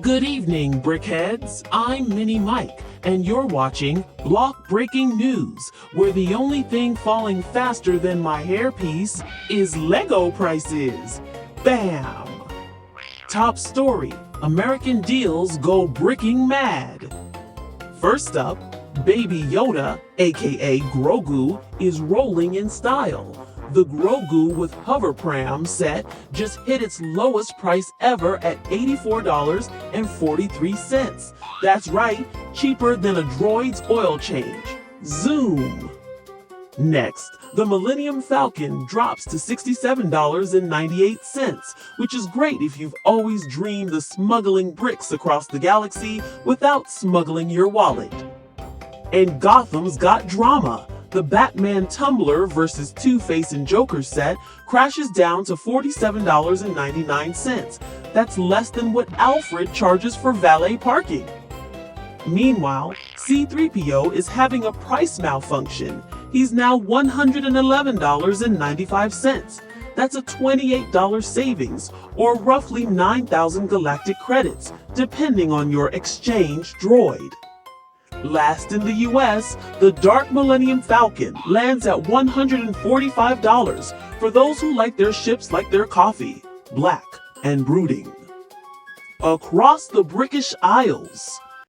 Good evening, Brickheads. I'm Mini Mike, and you're watching Block Breaking News, where the only thing falling faster than my hairpiece is Lego prices. Bam! Top story: American deals go bricking mad. First up, Baby Yoda, aka Grogu, is rolling in style. The Grogu with Hover Pram set just hit its lowest price ever at $84.43. That's right, cheaper than a droid's oil change. Zoom! Next, the Millennium Falcon drops to $67.98, which is great if you've always dreamed of smuggling bricks across the galaxy without smuggling your wallet. And Gotham's got drama. The Batman Tumbler vs. Two-Face and Joker set crashes down to $47.99. That's less than what Alfred charges for valet parking. Meanwhile, C-3PO is having a price malfunction. He's now $111.95. That's a $28 savings, or roughly 9,000 galactic credits, depending on your exchange droid. Last in the US, the Dark Millennium Falcon lands at $145 for those who like their ships like their coffee, black and brooding. Across the Brickish Isles,